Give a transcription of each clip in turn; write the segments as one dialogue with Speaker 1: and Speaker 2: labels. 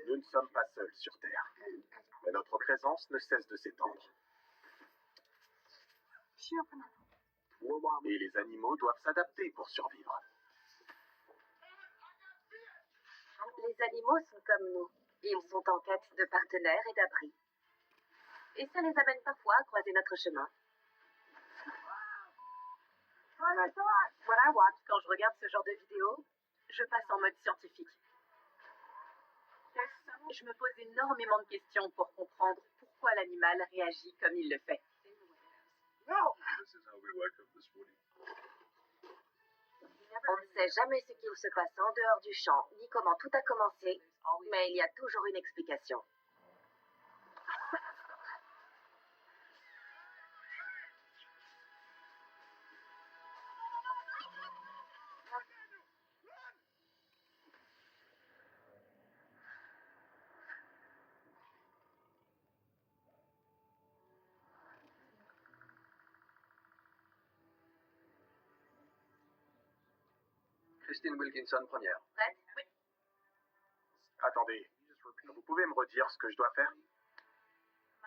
Speaker 1: Nous ne sommes pas seuls sur Terre, mais notre présence ne cesse de s'étendre. Et les animaux doivent s'adapter pour survivre.
Speaker 2: Les animaux sont comme nous. Ils sont en quête de partenaires et d'abris. Et ça les amène parfois à croiser notre chemin. Quand je regarde ce genre de vidéo, je passe en mode scientifique. Je me pose énormément de questions pour comprendre pourquoi l'animal réagit comme il le fait. On ne sait jamais ce qu'il se passe en dehors du champ, ni comment tout a commencé, mais il y a toujours une explication.
Speaker 3: Christine Wilkinson, première.
Speaker 2: Prête? Oui.
Speaker 1: Attendez, vous pouvez me redire ce que je dois faire?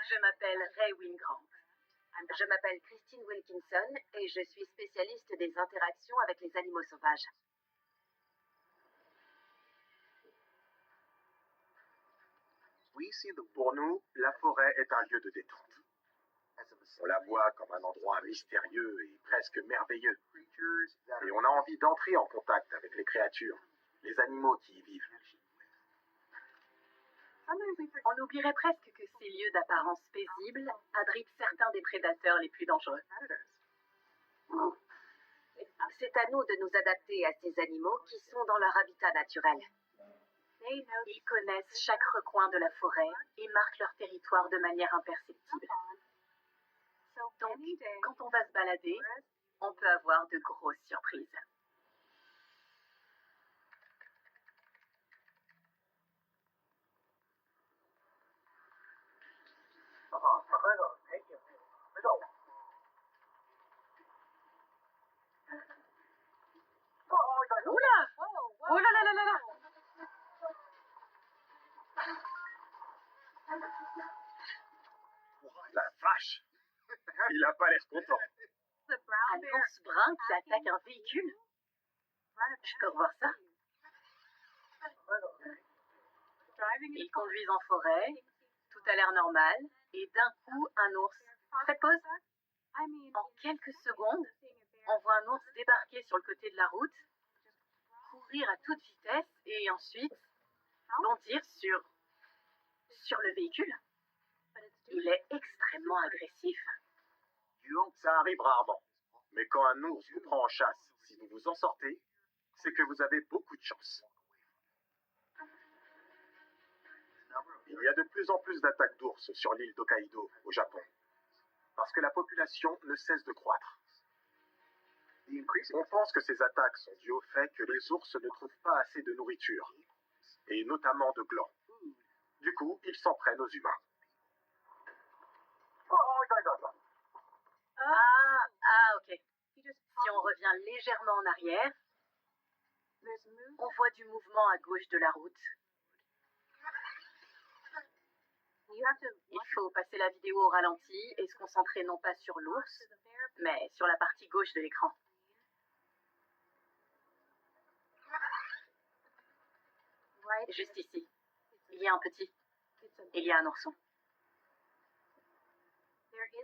Speaker 2: Je m'appelle Ray Wingrant. Je m'appelle Christine Wilkinson et je suis spécialiste des interactions avec les animaux sauvages.
Speaker 1: Pour nous, la forêt est un lieu de détente. On la voit comme un endroit mystérieux et presque merveilleux. Et on a envie d'entrer en contact avec les créatures, les animaux qui y vivent.
Speaker 2: On oublierait presque que ces lieux d'apparence paisible abritent certains des prédateurs les plus dangereux. C'est à nous de nous adapter à ces animaux qui sont dans leur habitat naturel. Ils connaissent chaque recoin de la forêt et marquent leur territoire de manière imperceptible. Donc, quand on va se balader, on peut avoir de grosses surprises. Oula! Oh là là là là là!
Speaker 1: La vache! Il a pas l'air content.
Speaker 2: Un ours brun qui attaque un véhicule? Je peux revoir ça? Ils conduisent en forêt, tout a l'air normal, et d'un coup, un ours. Faites pause. En quelques secondes, on voit un ours débarquer sur le côté de la route, courir à toute vitesse et ensuite bondir sur le véhicule. Il est extrêmement agressif.
Speaker 1: Ça arrive rarement. Mais quand un ours vous prend en chasse, si vous vous en sortez, c'est que vous avez beaucoup de chance. Il y a de plus en plus d'attaques d'ours sur l'île d'Hokkaido, au Japon, parce que la population ne cesse de croître. On pense que ces attaques sont dues au fait que les ours ne trouvent pas assez de nourriture, et notamment de glands. Du coup, ils s'en prennent aux humains.
Speaker 2: Ok. Si on revient légèrement en arrière, on voit du mouvement à gauche de la route. Il faut passer la vidéo au ralenti et se concentrer non pas sur l'ours, mais sur la partie gauche de l'écran. Juste ici, il y a un petit. Il y a un ourson.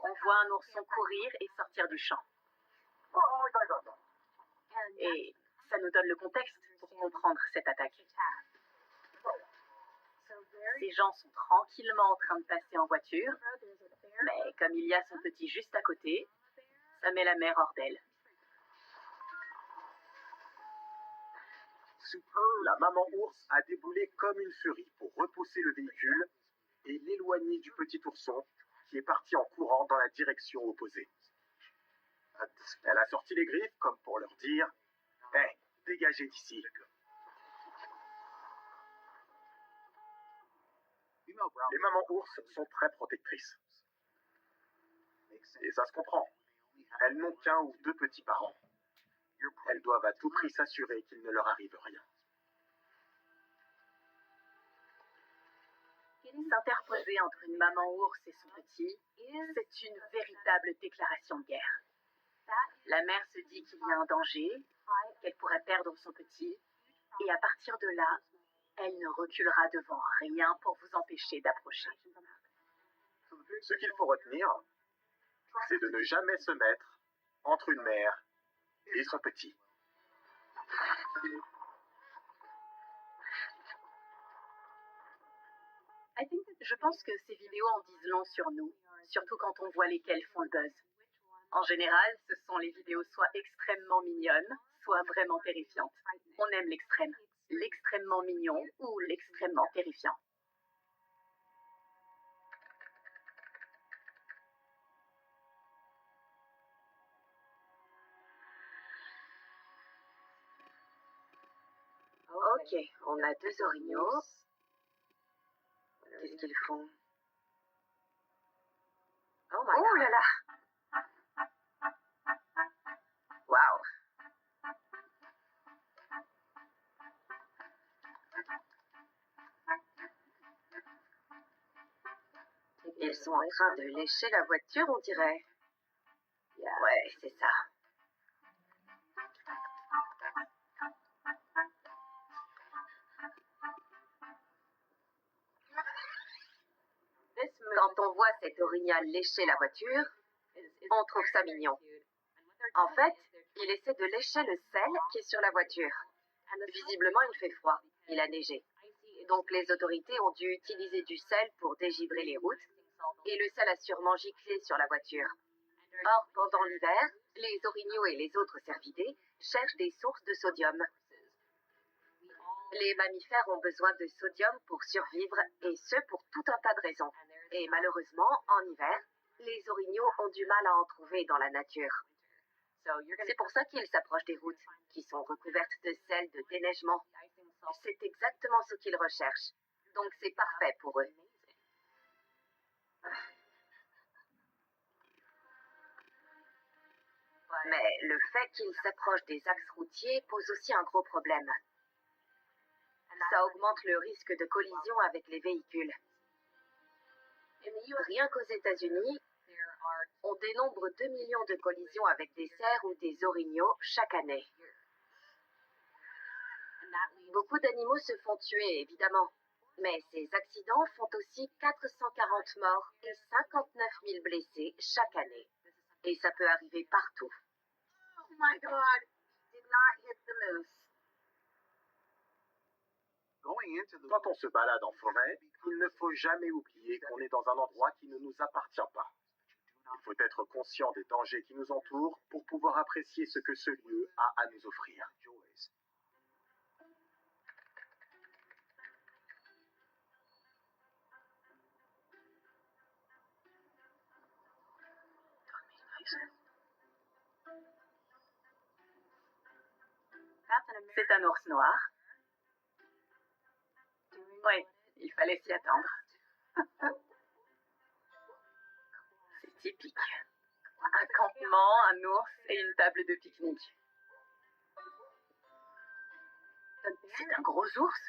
Speaker 2: On voit un ourson courir et sortir du champ. Et ça nous donne le contexte pour comprendre cette attaque. Ces gens sont tranquillement en train de passer en voiture, mais comme il y a son petit juste à côté, ça met la mère hors d'elle.
Speaker 1: La maman ours a déboulé comme une furie pour repousser le véhicule et l'éloigner du petit ourson qui est parti en courant dans la direction opposée. Elle a sorti les griffes comme pour leur dire « Hé, dégagez d'ici !» Les mamans ours sont très protectrices. Et ça se comprend. Elles n'ont qu'un ou deux petits parents. Elles doivent à tout prix s'assurer qu'il ne leur arrive rien.
Speaker 2: S'interposer entre une maman ours et son petit, c'est une véritable déclaration de guerre. La mère se dit qu'il y a un danger, qu'elle pourrait perdre son petit, et à partir de là, elle ne reculera devant rien pour vous empêcher d'approcher.
Speaker 1: Ce qu'il faut retenir, c'est de ne jamais se mettre entre une mère et son petit.
Speaker 2: Je pense que ces vidéos en disent long sur nous, surtout quand on voit lesquelles font le buzz. En général, ce sont les vidéos soit extrêmement mignonnes, soit vraiment terrifiantes. On aime l'extrême, l'extrêmement mignon ou l'extrêmement terrifiant.
Speaker 4: Ok, on a 2 orignaux. Qu'est-ce qu'ils font? Oh là là! Waouh! Ils sont en train de lécher la voiture, on dirait. Ouais, c'est ça. Quand on voit cet orignal lécher la voiture, on trouve ça mignon. En fait, il essaie de lécher le sel qui est sur la voiture. Visiblement, il fait froid. Il a neigé. Donc les autorités ont dû utiliser du sel pour dégivrer les routes, et le sel a sûrement giclé sur la voiture. Or, pendant l'hiver, les orignaux et les autres cervidés cherchent des sources de sodium. Les mammifères ont besoin de sodium pour survivre, et ce pour tout un tas de raisons. Et malheureusement, en hiver, les orignaux ont du mal à en trouver dans la nature. C'est pour ça qu'ils s'approchent des routes, qui sont recouvertes de sel de déneigement. C'est exactement ce qu'ils recherchent. Donc c'est parfait pour eux. Mais le fait qu'ils s'approchent des axes routiers pose aussi un gros problème. Ça augmente le risque de collision avec les véhicules. Rien qu'aux États-Unis, on dénombre 2 millions de collisions avec des cerfs ou des orignaux chaque année. Beaucoup d'animaux se font tuer, évidemment. Mais ces accidents font aussi 440 morts et 59 000 blessés chaque année. Et ça peut arriver partout.
Speaker 2: Oh my God! Did not hit the moose.
Speaker 1: Quand on se balade en forêt, il ne faut jamais oublier qu'on est dans un endroit qui ne nous appartient pas. Il faut être conscient des dangers qui nous entourent pour pouvoir apprécier ce que ce lieu a à nous offrir.
Speaker 2: C'est un ours noir. Oui, il fallait s'y attendre. C'est typique. Un campement, un ours et une table de pique-nique. C'est un gros ours.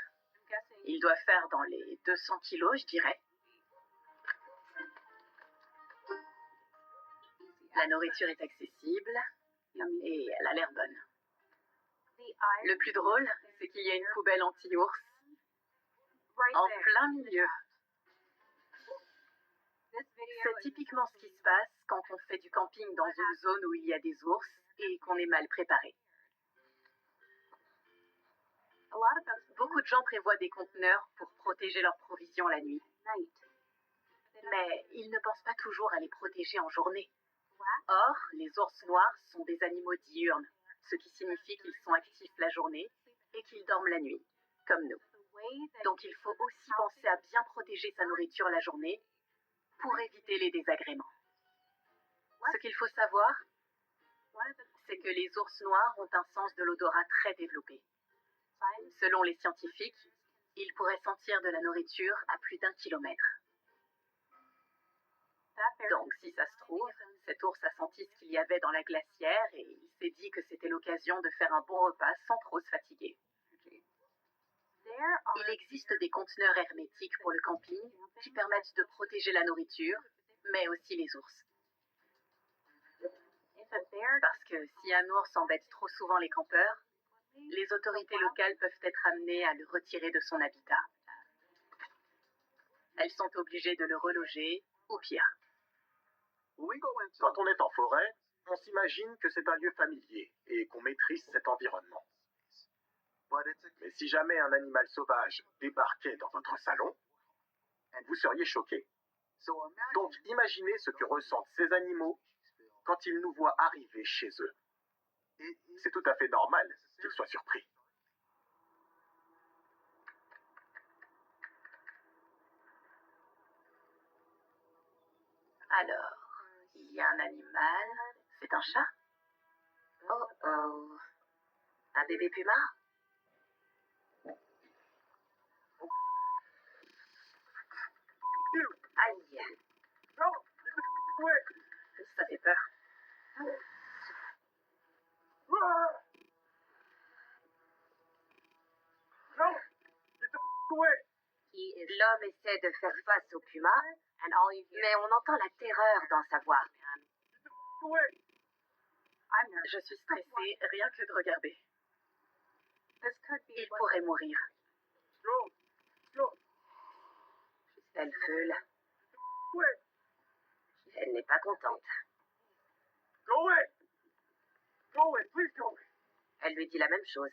Speaker 2: Il doit faire dans les 200 kilos, je dirais. La nourriture est accessible et elle a l'air bonne. Le plus drôle, c'est qu'il y a une poubelle anti-ours en plein milieu. C'est typiquement ce qui se passe quand on fait du camping dans une zone où il y a des ours et qu'on est mal préparé. Beaucoup de gens prévoient des conteneurs pour protéger leurs provisions la nuit. Mais ils ne pensent pas toujours à les protéger en journée. Or, les ours noirs sont des animaux diurnes, ce qui signifie qu'ils sont actifs la journée et qu'ils dorment la nuit, comme nous. Donc il faut aussi penser à bien protéger sa nourriture la journée pour éviter les désagréments. Ce qu'il faut savoir, c'est que les ours noirs ont un sens de l'odorat très développé. Selon les scientifiques, ils pourraient sentir de la nourriture à plus d'1 kilomètre. Donc, si ça se trouve, cet ours a senti ce qu'il y avait dans la glacière et il s'est dit que c'était l'occasion de faire un bon repas sans trop se fatiguer. Il existe des conteneurs hermétiques pour le camping qui permettent de protéger la nourriture, mais aussi les ours. Parce que si un ours embête trop souvent les campeurs, les autorités locales peuvent être amenées à le retirer de son habitat. Elles sont obligées de le reloger, ou pire.
Speaker 1: Quand on est en forêt, on s'imagine que c'est un lieu familier et qu'on maîtrise cet environnement. Mais si jamais un animal sauvage débarquait dans votre salon, vous seriez choqué. Donc imaginez ce que ressentent ces animaux quand ils nous voient arriver chez eux. C'est tout à fait normal qu'ils soient surpris.
Speaker 2: Alors, il y a un animal, c'est un chat.
Speaker 4: Oh oh. Un bébé puma? Aïe.
Speaker 2: Ça fait peur.
Speaker 4: L'homme essaie de faire face au puma, mais on entend la terreur dans sa voix.
Speaker 2: Je suis stressée rien que de regarder. Il pourrait mourir.
Speaker 4: Elle feule. Elle n'est pas contente. Elle lui dit la même chose.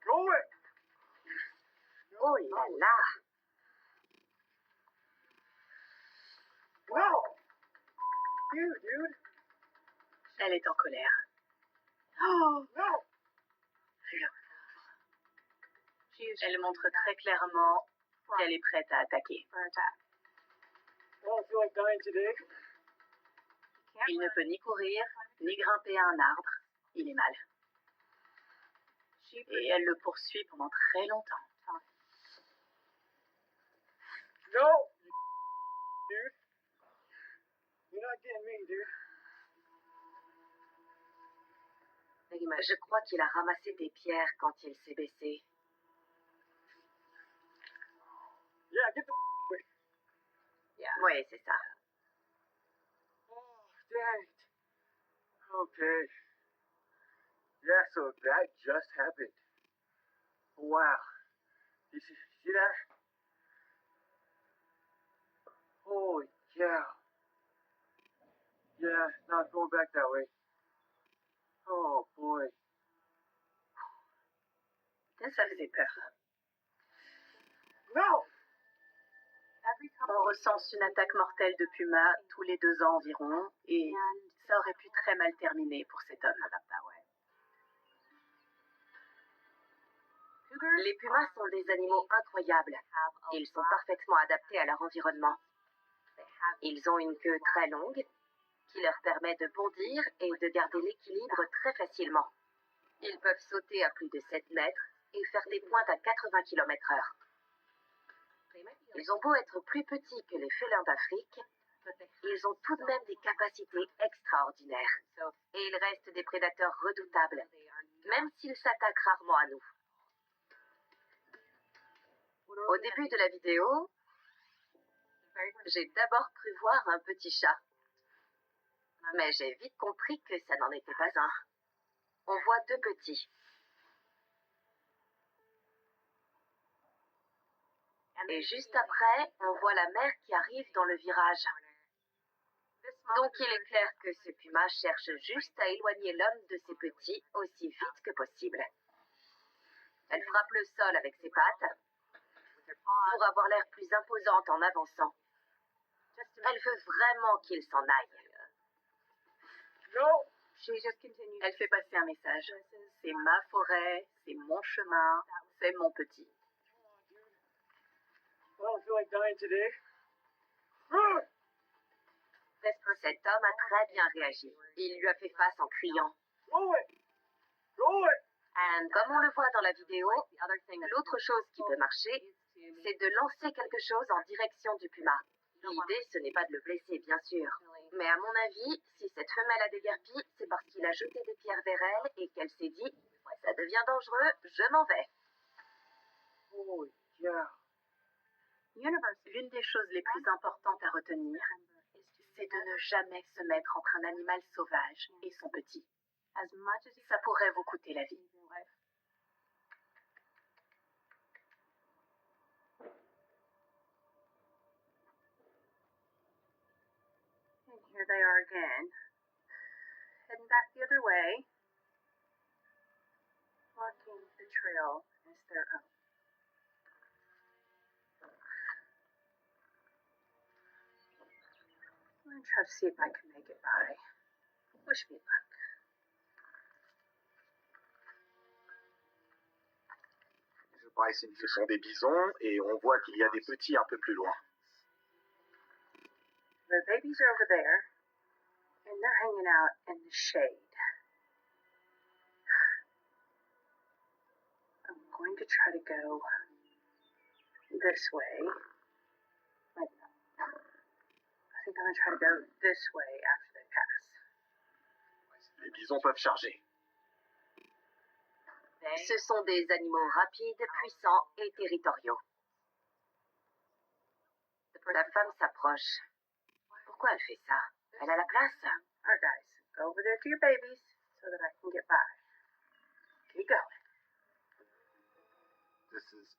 Speaker 4: Oh là là!
Speaker 2: Elle est en colère. Elle montre très clairement qu'elle est prête à attaquer. Il ne peut ni courir, ni grimper à un arbre. Il est mal. Et elle le poursuit pendant très longtemps.
Speaker 4: Je crois qu'il a ramassé des pierres quand il s'est baissé. Oui, c'est ça.
Speaker 3: Okay. Yeah, so that just happened. Wow. You see that? Holy cow. Yeah, not going back that way. Oh boy.
Speaker 2: Ça faisait peur.
Speaker 3: No!
Speaker 2: On recense une attaque mortelle de puma tous les 2 ans environ, et ça aurait pu très mal terminer pour cet homme.
Speaker 4: Les pumas sont des animaux incroyables. Ils sont parfaitement adaptés à leur environnement. Ils ont une queue très longue qui leur permet de bondir et de garder l'équilibre très facilement. Ils peuvent sauter à plus de 7 mètres et faire des pointes à 80 km/h. Ils ont beau être plus petits que les félins d'Afrique, ils ont tout de même des capacités extraordinaires. Et ils restent des prédateurs redoutables, même s'ils s'attaquent rarement à nous. Au début de la vidéo, j'ai d'abord cru voir un petit chat. Mais j'ai vite compris que ça n'en était pas un. On voit 2 petits. Et juste après, on voit la mère qui arrive dans le virage. Donc il est clair que ce puma cherche juste à éloigner l'homme de ses petits aussi vite que possible. Elle frappe le sol avec ses pattes pour avoir l'air plus imposante en avançant. Elle veut vraiment qu'il s'en aille.
Speaker 2: Elle fait passer un message. C'est ma forêt, c'est mon chemin, c'est mon petit.
Speaker 4: Cet homme a très bien réagi. Il lui a fait face en criant. Comme on le voit dans la vidéo, l'autre chose qui peut marcher, c'est de lancer quelque chose en direction du puma. L'idée, ce n'est pas de le blesser, bien sûr, Mais à mon avis, si cette femelle a déguerpi, c'est parce qu'il a jeté des pierres vers elle et qu'elle s'est dit « ça devient dangereux, je m'en vais ».
Speaker 3: Oh, yeah.
Speaker 2: L'une des choses les plus importantes à retenir, c'est de ne jamais se mettre entre un animal sauvage et son petit. Ça pourrait vous coûter la vie. And here they are again, heading back the other way, marking the trail as their own. I'm going to try to see if I can make it by. Wish me luck.
Speaker 1: Ce sont des bisons et on voit qu'il y a des petits un peu plus loin.
Speaker 2: The babies are over there, and they're hanging out in the shade. I'm going to try to go this way. Maybe not. I think I'm going to try to go this way after they pass.
Speaker 1: Les bisons peuvent charger.
Speaker 4: Ce sont des animaux rapides, puissants et territoriaux. La femme s'approche. Pourquoi elle fait ça? Elle a la place?
Speaker 2: Alright guys, go over there to your babies so that I can get by. Keep going.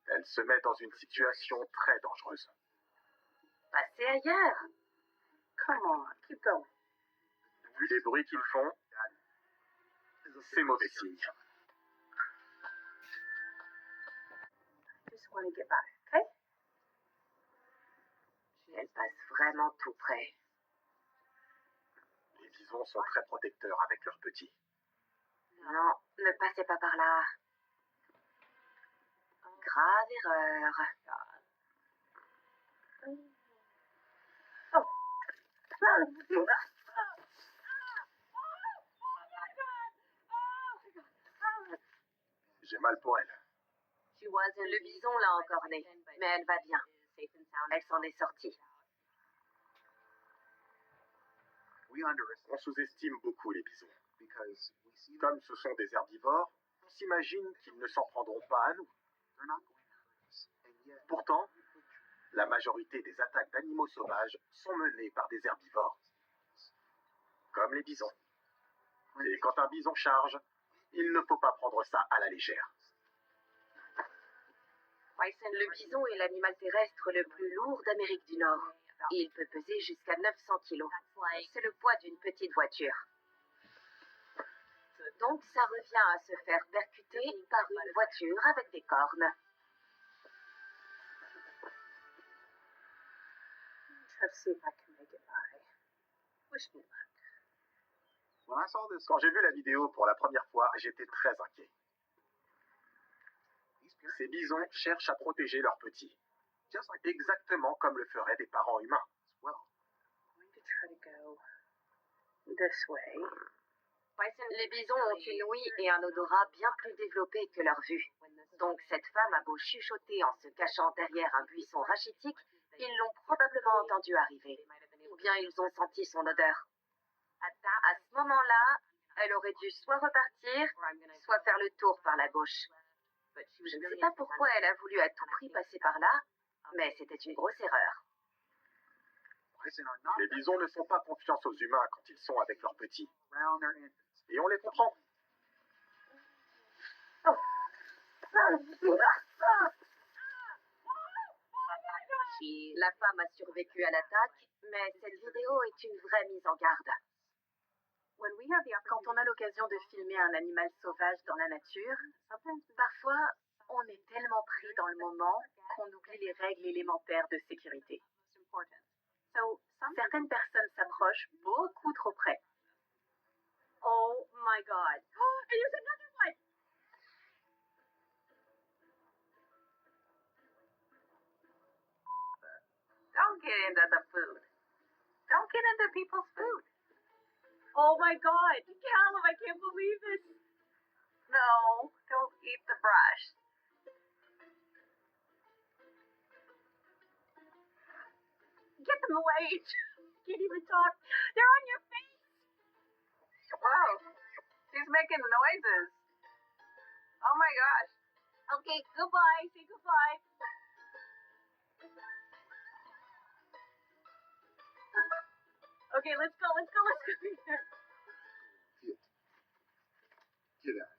Speaker 1: Elle se met dans une situation très dangereuse.
Speaker 4: Passez ailleurs.
Speaker 2: Come on, keep going.
Speaker 1: Vu les bruits qu'ils font, c'est mauvais signe.
Speaker 2: Just want to get by, okay?
Speaker 4: Elle passe vraiment tout près.
Speaker 1: Les bisons sont très protecteurs avec leurs petits.
Speaker 4: Non, ne passez pas par là. Grave erreur.
Speaker 1: J'ai mal pour elle.
Speaker 4: Le bison l'a encore née, mais elle va bien. Elle s'en est sortie.
Speaker 1: On sous-estime beaucoup les bisons. Comme ce sont des herbivores, on s'imagine qu'ils ne s'en prendront pas à nous. Pourtant, la majorité des attaques d'animaux sauvages sont menées par des herbivores, comme les bisons. Et quand un bison charge, il ne faut pas prendre ça à la légère.
Speaker 4: Le bison est l'animal terrestre le plus lourd d'Amérique du Nord. Il peut peser jusqu'à 900 kilos. C'est le poids d'une petite voiture. Donc ça revient à se faire percuter par une voiture avec des cornes.
Speaker 2: Try to see if I can make it by. Wish me luck.
Speaker 1: Quand j'ai vu la vidéo pour la première fois, j'étais très inquiet. Ces bisons cherchent à protéger leurs petits, exactement comme le feraient des parents humains.
Speaker 2: I'm going to try to go this way.
Speaker 4: Les bisons ont une ouïe et un odorat bien plus développés que leur vue. Donc cette femme a beau chuchoter en se cachant derrière un buisson rachitique, ils l'ont probablement entendu arriver. Ou bien ils ont senti son odeur. À ce moment-là, elle aurait dû soit repartir, soit faire le tour par la gauche. Je ne sais pas pourquoi elle a voulu à tout prix passer par là, mais c'était une grosse erreur.
Speaker 1: Les bisons ne font pas confiance aux humains quand ils sont avec leurs petits. Et on les comprend.
Speaker 4: La femme a survécu à l'attaque, mais cette vidéo est une vraie mise en garde.
Speaker 2: Quand on a l'occasion de filmer un animal sauvage dans la nature, parfois on est tellement pris dans le moment qu'on oublie les règles élémentaires de sécurité. Certaines personnes s'approchent beaucoup trop près. Oh my god! Oh, and there's another one! Don't get into the food. Don't get into people's food. Oh my god! Callum, I can't believe this! No, don't eat the brush. Get them away! can't even talk. They're on your face.
Speaker 5: Wow. She's making noises. Oh my gosh.
Speaker 2: Okay, goodbye. Say goodbye. Okay, let's go.
Speaker 1: Get out.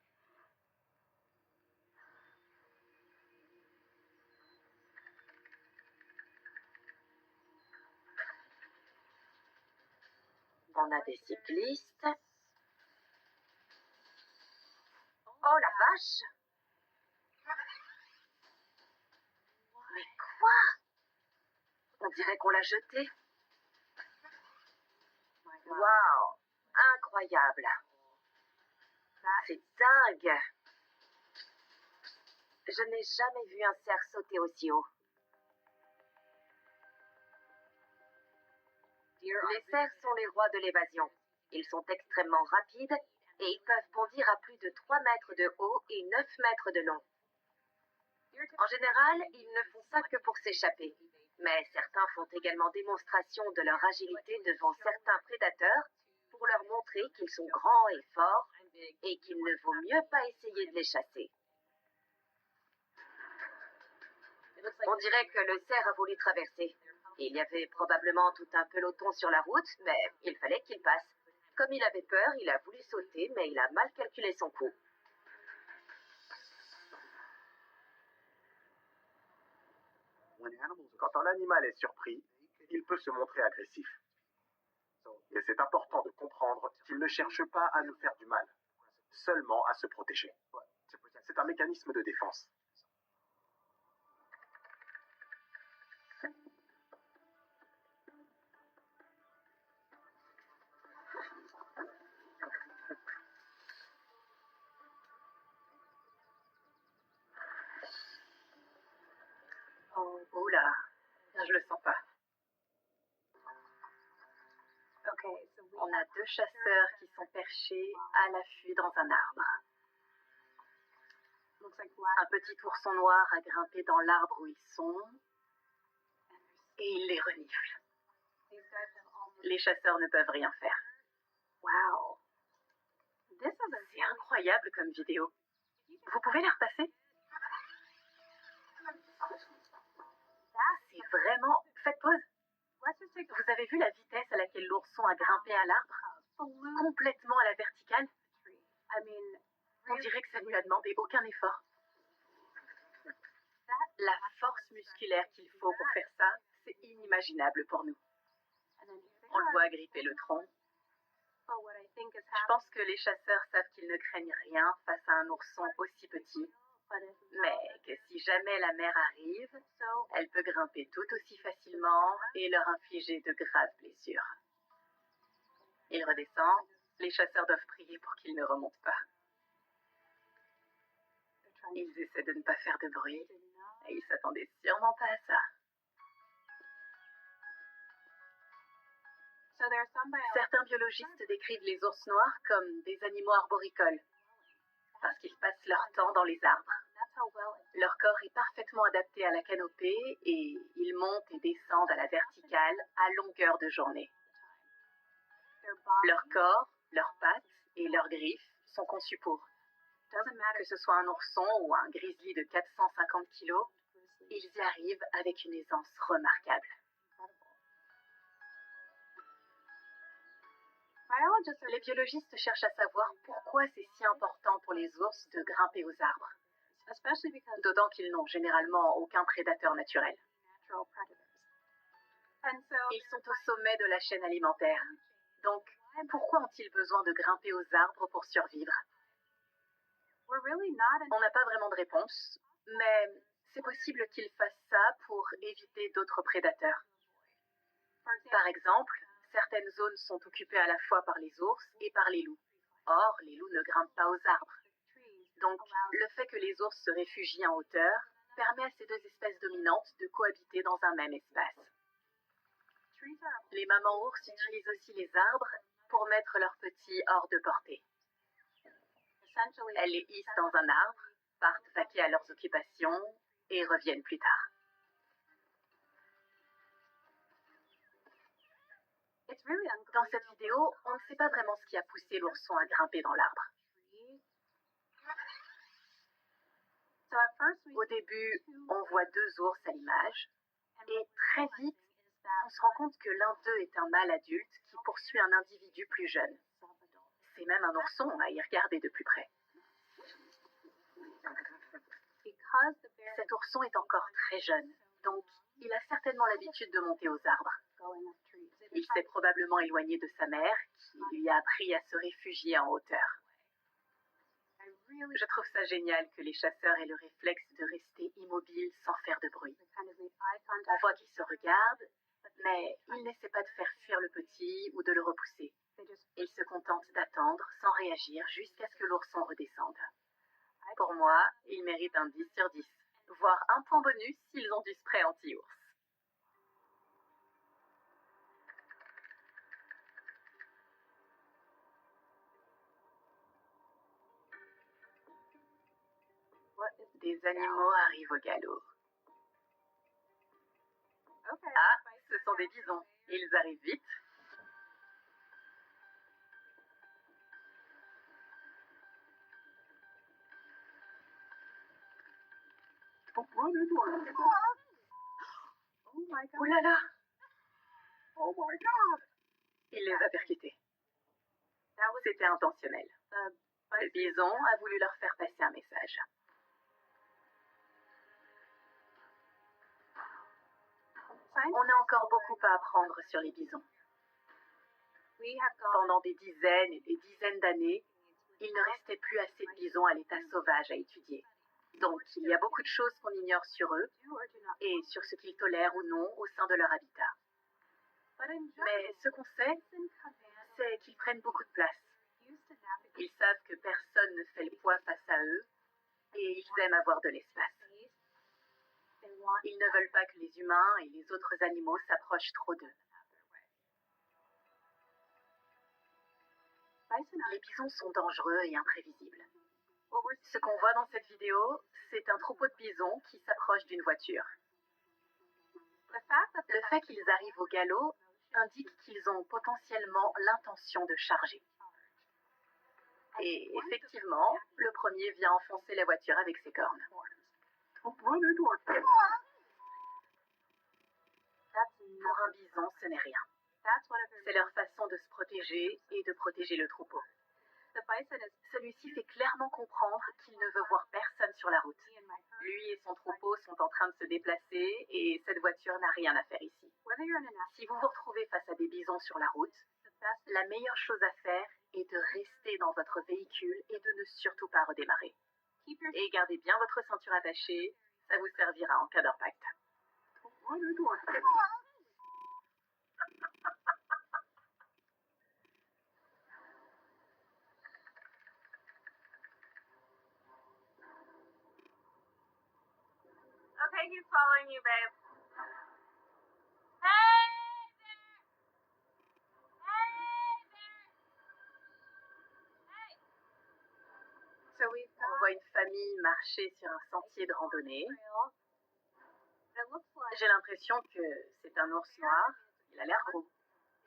Speaker 4: On a des cyclistes. Oh la vache! Mais quoi? On dirait qu'on l'a jeté. Waouh! Incroyable! C'est dingue! Je n'ai jamais vu un cerf sauter aussi haut. Les cerfs sont les rois de l'évasion. Ils sont extrêmement rapides et ils peuvent bondir à plus de 3 mètres de haut et 9 mètres de long. En général, ils ne font ça que pour s'échapper. Mais certains font également démonstration de leur agilité devant certains prédateurs pour leur montrer qu'ils sont grands et forts et qu'il ne vaut mieux pas essayer de les chasser. On dirait que le cerf a voulu traverser. Il y avait probablement tout un peloton sur la route, mais il fallait qu'il passe. Comme il avait peur, il a voulu sauter, mais il a mal calculé son coup.
Speaker 1: Quand un animal est surpris, il peut se montrer agressif. Mais c'est important de comprendre qu'il ne cherche pas à nous faire du mal, seulement à se protéger. C'est un mécanisme de défense.
Speaker 2: Oh là, je le sens pas. On a 2 chasseurs qui sont perchés à l'affût dans un arbre. Un petit ourson noir a grimpé dans l'arbre où ils sont et il les renifle. Les chasseurs ne peuvent rien faire. Wow. C'est incroyable comme vidéo. Vous pouvez la repasser? C'est vraiment... Faites pause. Vous avez vu la vitesse à laquelle l'ourson a grimpé à l'arbre? Complètement à la verticale. On dirait que ça ne lui a demandé aucun effort. La force musculaire qu'il faut pour faire ça, c'est inimaginable pour nous. On le voit gripper le tronc. Je pense que les chasseurs savent qu'ils ne craignent rien face à un ourson aussi petit, mais que si jamais la mère arrive, elle peut grimper tout aussi facilement et leur infliger de graves blessures. Il redescend, les chasseurs doivent prier pour qu'il ne remonte pas. Ils essaient de ne pas faire de bruit et ils s'attendaient sûrement pas à ça. Certains biologistes décrivent les ours noirs comme des animaux arboricoles parce qu'ils passent leur temps dans les arbres. Leur corps est parfaitement adapté à la canopée et ils montent et descendent à la verticale à longueur de journée. Leur corps, leurs pattes et leurs griffes sont conçus pour. Que ce soit un ourson ou un grizzly de 450 kilos, ils y arrivent avec une aisance remarquable. Les biologistes cherchent à savoir pourquoi c'est si important pour les ours de grimper aux arbres, d'autant qu'ils n'ont généralement aucun prédateur naturel. Ils sont au sommet de la chaîne alimentaire, donc pourquoi ont-ils besoin de grimper aux arbres pour survivre? On n'a pas vraiment de réponse, mais c'est possible qu'ils fassent ça pour éviter d'autres prédateurs. Par exemple, certaines zones sont occupées à la fois par les ours et par les loups. Or, les loups ne grimpent pas aux arbres. Donc, le fait que les ours se réfugient en hauteur permet à ces 2 espèces dominantes de cohabiter dans un même espace. Les mamans ours utilisent aussi les arbres pour mettre leurs petits hors de portée. Elles les hissent dans un arbre, partent vaquer à leurs occupations et reviennent plus tard. Dans cette vidéo, on ne sait pas vraiment ce qui a poussé l'ourson à grimper dans l'arbre. Au début, on voit deux ours à l'image, et très vite, on se rend compte que l'un d'eux est un mâle adulte qui poursuit un individu plus jeune. C'est même un ourson à y regarder de plus près. Cet ourson est encore très jeune, donc il a certainement l'habitude de monter aux arbres. Il s'est probablement éloigné de sa mère, qui lui a appris à se réfugier en hauteur. Je trouve ça génial que les chasseurs aient le réflexe de rester immobiles sans faire de bruit. On voit qu'ils se regardent, mais ils n'essaient pas de faire fuir le petit ou de le repousser. Ils se contentent d'attendre sans réagir jusqu'à ce que l'ourson redescende. Pour moi, ils méritent un 10 sur 10, voire un point bonus s'ils ont du spray anti-ours. Des animaux arrivent au galop. Ah, ce sont des bisons. Ils arrivent vite. Oh là là! Il les a percutés. C'était intentionnel. Le bison a voulu leur faire passer un message. On a encore beaucoup à apprendre sur les bisons. Pendant des dizaines et des dizaines d'années, il ne restait plus assez de bisons à l'état sauvage à étudier. Donc, il y a beaucoup de choses qu'on ignore sur eux et sur ce qu'ils tolèrent ou non au sein de leur habitat. Mais ce qu'on sait, c'est qu'ils prennent beaucoup de place. Ils savent que personne ne fait le poids face à eux et ils aiment avoir de l'espace. Ils ne veulent pas que les humains et les autres animaux s'approchent trop d'eux. Les bisons sont dangereux et imprévisibles. Ce qu'on voit dans cette vidéo, c'est un troupeau de bisons qui s'approche d'une voiture. Le fait qu'ils arrivent au galop indique qu'ils ont potentiellement l'intention de charger. Et effectivement, le premier vient enfoncer la voiture avec ses cornes. Pour un bison, ce n'est rien. C'est leur façon de se protéger et de protéger le troupeau. Celui-ci fait clairement comprendre qu'il ne veut voir personne sur la route. Lui et son troupeau sont en train de se déplacer et cette voiture n'a rien à faire ici. Si vous vous retrouvez face à des bisons sur la route, la meilleure chose à faire est de rester dans votre véhicule et de ne surtout pas redémarrer. Et gardez bien votre ceinture attachée, ça vous servira en cas d'impact.
Speaker 5: Okay, he's following you, babe. Hey there! Hey there! Hey!
Speaker 2: On voit une famille marcher sur un sentier de randonnée. J'ai l'impression que c'est un ours noir. Il a l'air gros.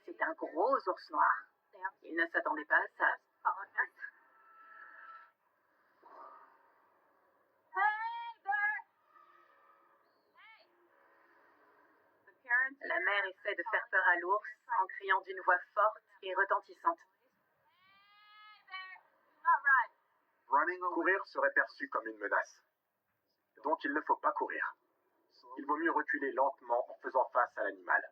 Speaker 2: C'est un gros ours noir. Il ne s'attendait pas à ça. La mère essaie de faire peur à l'ours en criant d'une voix forte et retentissante.
Speaker 1: Courir serait perçu comme une menace. Donc il ne faut pas courir. Il vaut mieux reculer lentement en faisant face à l'animal.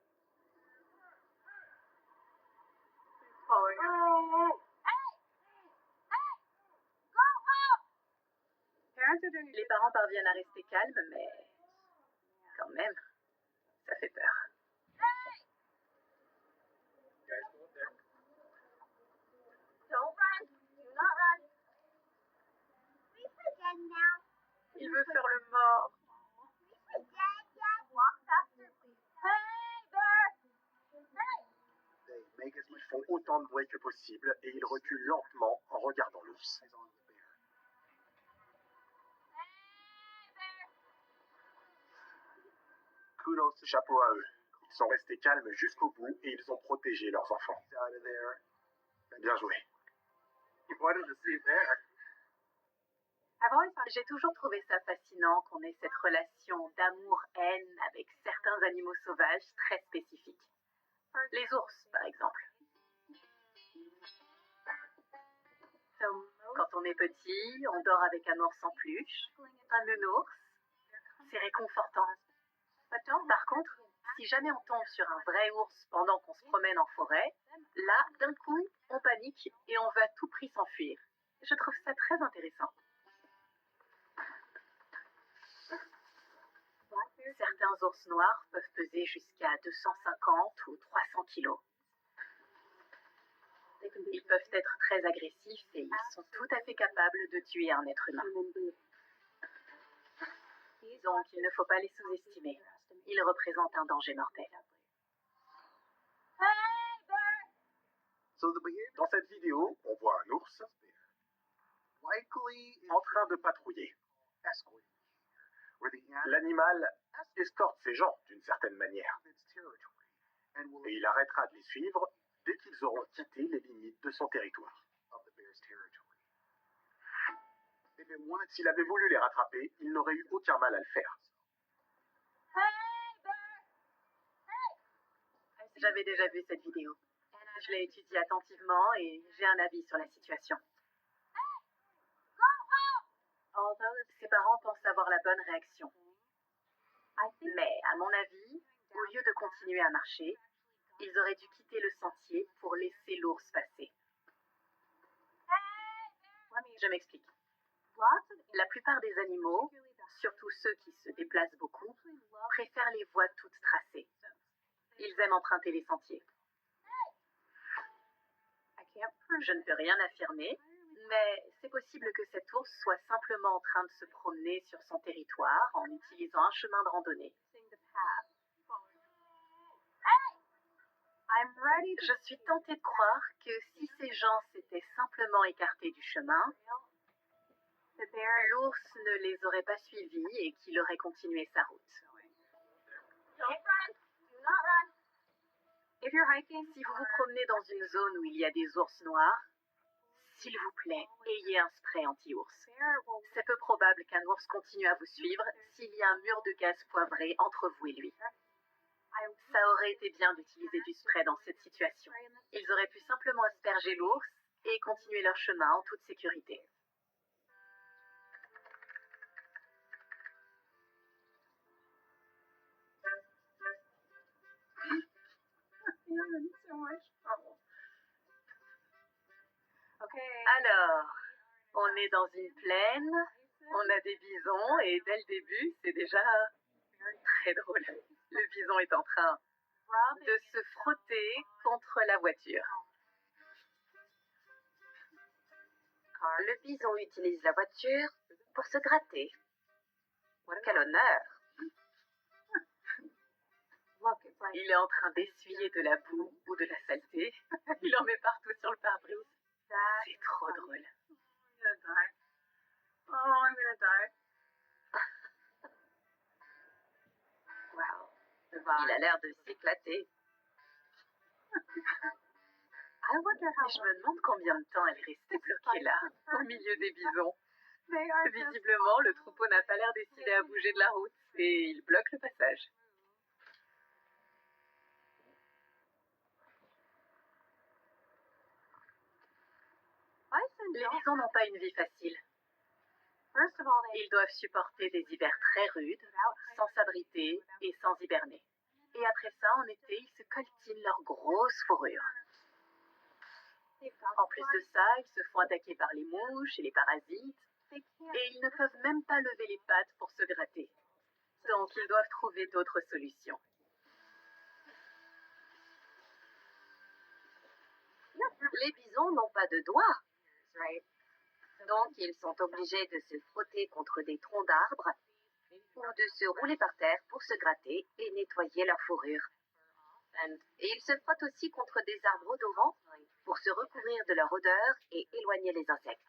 Speaker 2: Les parents parviennent à rester calmes, mais quand même, ça fait peur. Il veut faire le mort.
Speaker 1: Ils font autant de bruit que possible et ils reculent lentement en regardant l'ours. Chapeau à eux. Ils sont restés calmes jusqu'au bout et ils ont protégé leurs enfants. Bien joué.
Speaker 2: J'ai toujours trouvé ça fascinant qu'on ait cette relation d'amour-haine avec certains animaux sauvages très spécifiques. Les ours, par exemple. Quand on est petit, on dort avec un ours en peluche, un nounours. C'est réconfortant. Par contre, si jamais on tombe sur un vrai ours pendant qu'on se promène en forêt, là, d'un coup, on panique et on veut à tout prix s'enfuir. Je trouve ça très intéressant. Certains ours noirs peuvent peser jusqu'à 250 ou 300 kilos. Ils peuvent être très agressifs et ils sont tout à fait capables de tuer un être humain. Donc, il ne faut pas les sous-estimer. Ils représentent un danger mortel.
Speaker 1: Dans cette vidéo, on voit un ours en train de patrouiller. L'animal escorte ses gens d'une certaine manière. Et il arrêtera de les suivre dès qu'ils auront quitté les limites de son territoire. S'il avait voulu les rattraper, il n'aurait eu aucun mal à le faire.
Speaker 2: J'avais déjà vu cette vidéo. Je l'ai étudiée attentivement et j'ai un avis sur la situation. Ses parents pensent avoir la bonne réaction. Mais, à mon avis, au lieu de continuer à marcher, ils auraient dû quitter le sentier pour laisser l'ours passer. Je m'explique. La plupart des animaux, surtout ceux qui se déplacent beaucoup, préfèrent les voies toutes tracées. Ils aiment emprunter les sentiers. Je ne peux rien affirmer, mais c'est possible que cet ours soit simplement en train de se promener sur son territoire en utilisant un chemin de randonnée. Je suis tentée de croire que si ces gens s'étaient simplement écartés du chemin, l'ours ne les aurait pas suivis et qu'il aurait continué sa route. Si vous vous promenez dans une zone où il y a des ours noirs, s'il vous plaît, ayez un spray anti-ours. C'est peu probable qu'un ours continue à vous suivre s'il y a un mur de gaz poivré entre vous et lui. Ça aurait été bien d'utiliser du spray dans cette situation. Ils auraient pu simplement asperger l'ours et continuer leur chemin en toute sécurité. Alors, on est dans une plaine, on a des bisons et dès le début, c'est déjà très drôle. Le bison est en train de se frotter contre la voiture.
Speaker 4: Le bison utilise la voiture pour se gratter. Quel honneur!
Speaker 2: Il est en train d'essuyer de la boue ou de la saleté. Il en met partout sur le pare-brise. C'est trop drôle.
Speaker 4: Il a l'air de s'éclater.
Speaker 2: Je me demande combien de temps elle est restée bloquée là, au milieu des bisons. Visiblement, le troupeau n'a pas l'air décidé à bouger de la route et il bloque le passage. Les bisons n'ont pas une vie facile. Ils doivent supporter des hivers très rudes, sans s'abriter et sans hiberner. Et après ça, en été, ils se coltinent leur grosse fourrure. En plus de ça, ils se font attaquer par les mouches et les parasites, et ils ne peuvent même pas lever les pattes pour se gratter. Donc, ils doivent trouver d'autres solutions.
Speaker 4: Les bisons n'ont pas de doigts. Donc, ils sont obligés de se frotter contre des troncs d'arbres ou de se rouler par terre pour se gratter et nettoyer leur fourrure. Et ils se frottent aussi contre des arbres odorants pour se recouvrir de leur odeur et éloigner les insectes.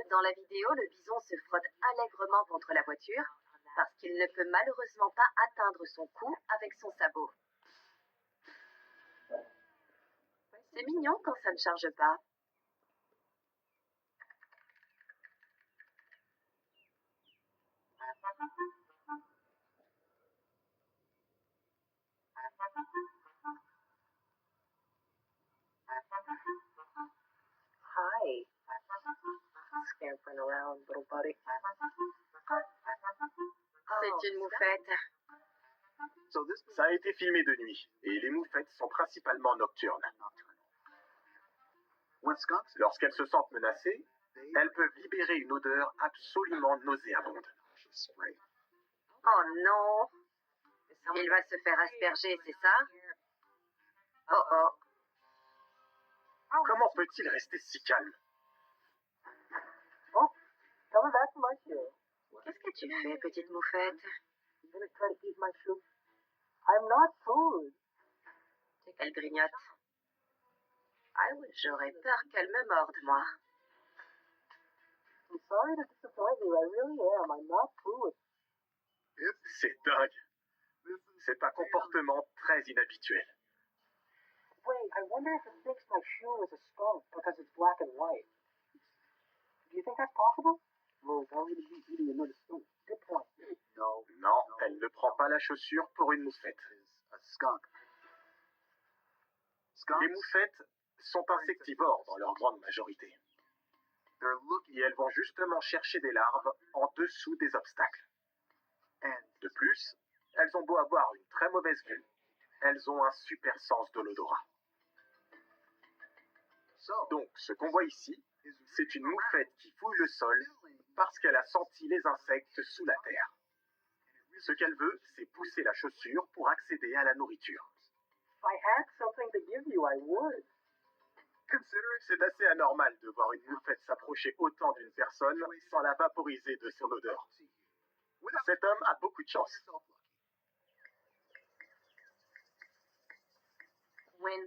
Speaker 4: Dans la vidéo, le bison se frotte allègrement contre la voiture parce qu'il ne peut malheureusement pas atteindre son cou avec son sabot. C'est mignon quand ça ne charge pas.
Speaker 6: Hi. Scampering around, little buddy.
Speaker 4: C'est une moufette.
Speaker 1: Ça a été filmé de nuit, et les moufettes sont principalement nocturnes. Lorsqu'elles se sentent menacées, elles peuvent libérer une odeur absolument nauséabonde.
Speaker 4: Oh non! Il va se faire asperger, c'est ça? Oh oh.
Speaker 1: Comment peut-il rester si calme?
Speaker 6: Coming back to my shoe.
Speaker 4: Qu'est-ce que tu fais, petite moufette?
Speaker 6: You gonna try to eat my shoe? I'm not food.
Speaker 4: Elle grignote. J'aurais peur qu'elle me morde, moi.
Speaker 6: I'm sorry to disappoint you. I really am. I'm not food.
Speaker 1: C'est dingue. C'est un comportement très inhabituel.
Speaker 6: Wait, I wonder if it thinks my shoe is a skunk because it's black and white. Do you think that's possible? Well, why would it be eating another skunk? Good point.
Speaker 1: Non, elle ne prend pas la chaussure pour une moufette. Les moufettes sont insectivores dans leur grande majorité. Et elles vont justement chercher des larves en dessous des obstacles. De plus, elles ont beau avoir une très mauvaise vue, elles ont un super sens de l'odorat. Donc, ce qu'on voit ici, c'est une moufette qui fouille le sol parce qu'elle a senti les insectes sous la terre. Ce qu'elle veut, c'est pousser la chaussure pour accéder à la nourriture.
Speaker 6: If I had something to give you, I would.
Speaker 1: C'est assez anormal de voir une moufette s'approcher autant d'une personne sans la vaporiser de son odeur. Cet homme a beaucoup de chance.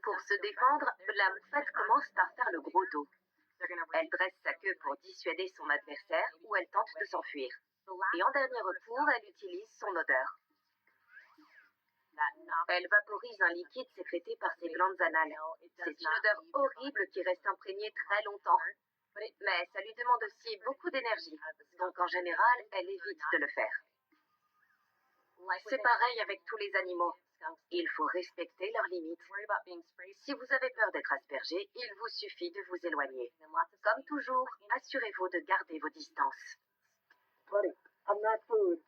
Speaker 4: Pour se défendre, la moufette commence par faire le gros dos. Elle dresse sa queue pour dissuader son adversaire ou elle tente de s'enfuir. Et en dernier recours, elle utilise son odeur. Elle vaporise un liquide sécrété par ses glandes anales. C'est une odeur horrible qui reste imprégnée très longtemps. Mais ça lui demande aussi beaucoup d'énergie. Donc en général, elle évite de le faire. C'est pareil avec tous les animaux. Il faut respecter leurs limites. Si vous avez peur d'être aspergé, il vous suffit de vous éloigner. Comme toujours, assurez-vous de garder vos distances.
Speaker 6: Buddy, I'm not food.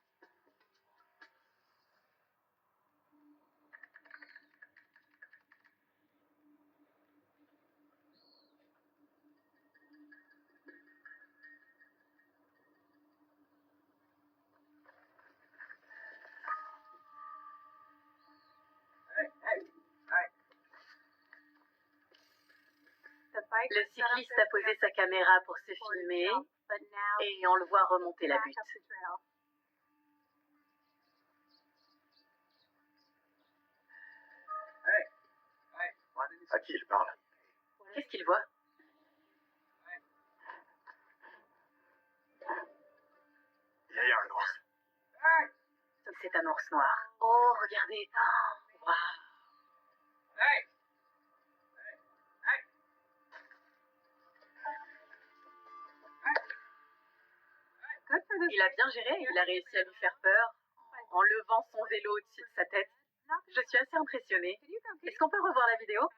Speaker 2: Le cycliste a posé sa caméra pour se filmer et on le voit remonter la butte.
Speaker 1: À qui il parle?
Speaker 2: Qu'est-ce qu'il voit?
Speaker 1: Il y a un ours.
Speaker 2: C'est un ours noir. Oh, regardez. Oh, waouh. Il a bien géré, il a réussi à lui faire peur en levant son vélo au-dessus de sa tête. Je suis assez impressionnée. Est-ce qu'on peut revoir la vidéo?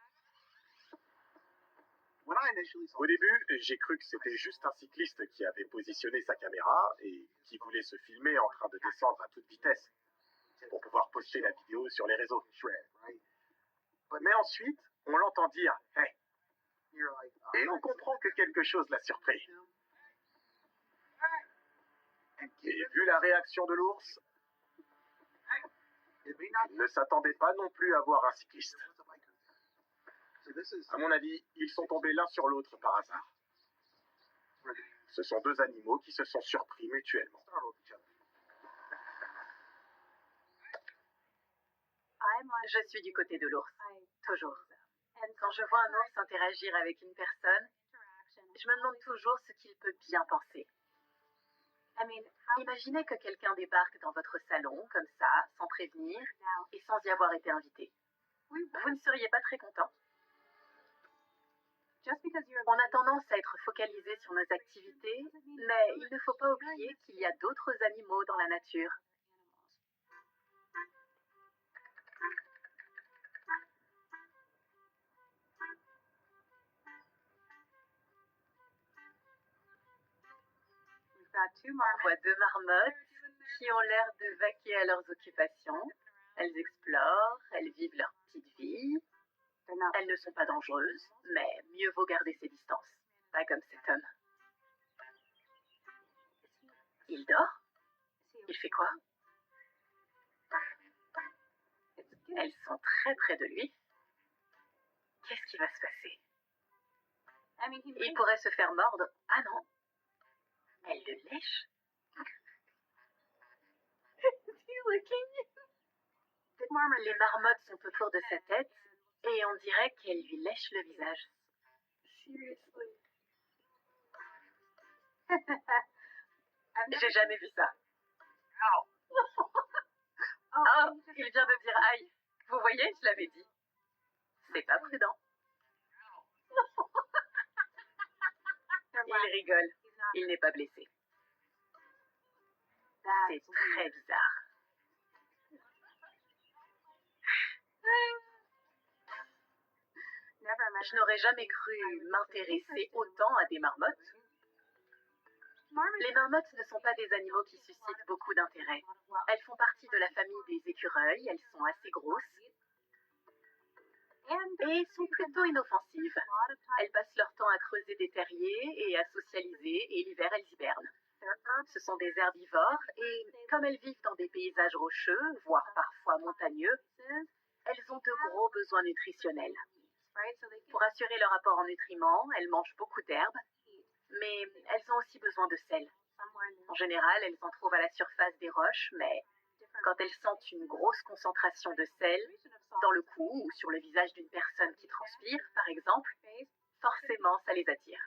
Speaker 1: Au début, j'ai cru que c'était juste un cycliste qui avait positionné sa caméra et qui voulait se filmer en train de descendre à toute vitesse pour pouvoir poster la vidéo sur les réseaux. Mais ensuite, on l'entend dire « Hey !» et on comprend que quelque chose l'a surpris. Et vu la réaction de l'ours, il ne s'attendait pas non plus à voir un cycliste. À mon avis, ils sont tombés l'un sur l'autre par hasard. Ce sont deux animaux qui se sont surpris mutuellement.
Speaker 2: Je suis du côté de l'ours, toujours. Quand je vois un ours interagir avec une personne, je me demande toujours ce qu'il peut bien penser. Imaginez que quelqu'un débarque dans votre salon, comme ça, sans prévenir, et sans y avoir été invité. Vous ne seriez pas très content. On a tendance à être focalisé sur nos activités, mais il ne faut pas oublier qu'il y a d'autres animaux dans la nature. On voit deux marmottes qui ont l'air de vaquer à leurs occupations. Elles explorent, elles vivent leur petite vie. Elles ne sont pas dangereuses, mais mieux vaut garder ses distances. Pas comme cet homme. Il dort? Il fait quoi? Elles sont très près de lui. Qu'est-ce qui va se passer? Il pourrait se faire mordre. Ah non. Elle le lèche. Les marmottes sont autour de sa tête et on dirait qu'elles lui lèchent le visage. J'ai jamais vu ça. Oh, il vient de dire aïe. Vous voyez, je l'avais dit. C'est pas prudent. Il rigole. Il n'est pas blessé. C'est très bizarre. Je n'aurais jamais cru m'intéresser autant à des marmottes. Les marmottes ne sont pas des animaux qui suscitent beaucoup d'intérêt. Elles font partie de la famille des écureuils, elles sont assez grosses et sont plutôt inoffensives. Elles passent leur temps à creuser des terriers et à socialiser, et l'hiver elles hibernent. Ce sont des herbivores et comme elles vivent dans des paysages rocheux, voire parfois montagneux, elles ont de gros besoins nutritionnels. Pour assurer leur apport en nutriments, elles mangent beaucoup d'herbes, mais elles ont aussi besoin de sel. En général, elles en trouvent à la surface des roches, mais quand elles sentent une grosse concentration de sel, dans le cou ou sur le visage d'une personne qui transpire, par exemple, forcément, ça les attire.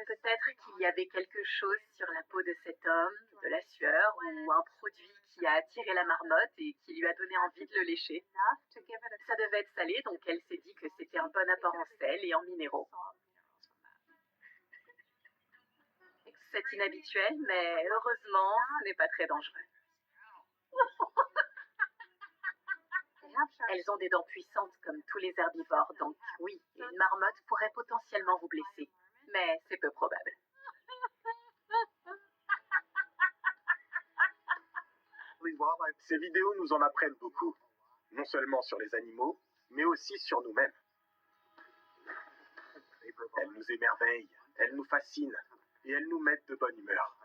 Speaker 2: Peut-être qu'il y avait quelque chose sur la peau de cet homme, de la sueur, ou un produit qui a attiré la marmotte et qui lui a donné envie de le lécher. Ça devait être salé, donc elle s'est dit que c'était un bon apport en sel et en minéraux. C'est inhabituel, mais heureusement, ce n'est pas très dangereux. Elles ont des dents puissantes comme tous les herbivores, donc oui, une marmotte pourrait potentiellement vous blesser, mais c'est peu probable.
Speaker 1: Ces vidéos nous en apprennent beaucoup, non seulement sur les animaux, mais aussi sur nous-mêmes. Elles nous émerveillent, elles nous fascinent, et elles nous mettent de bonne humeur.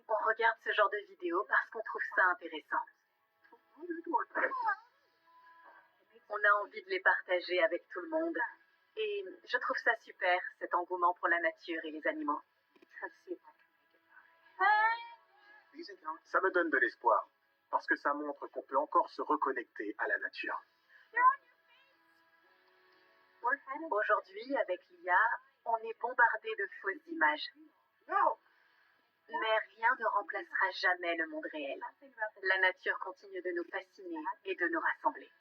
Speaker 2: On regarde ce genre de vidéos parce qu'on trouve ça intéressant. On a envie de les partager avec tout le monde. Et je trouve ça super, cet engouement pour la nature et les animaux.
Speaker 1: Ça me donne de l'espoir, parce que ça montre qu'on peut encore se reconnecter à la nature.
Speaker 2: Aujourd'hui, avec l'IA, on est bombardé de fausses images. Mais rien ne remplacera jamais le monde réel. La nature continue de nous fasciner et de nous rassembler.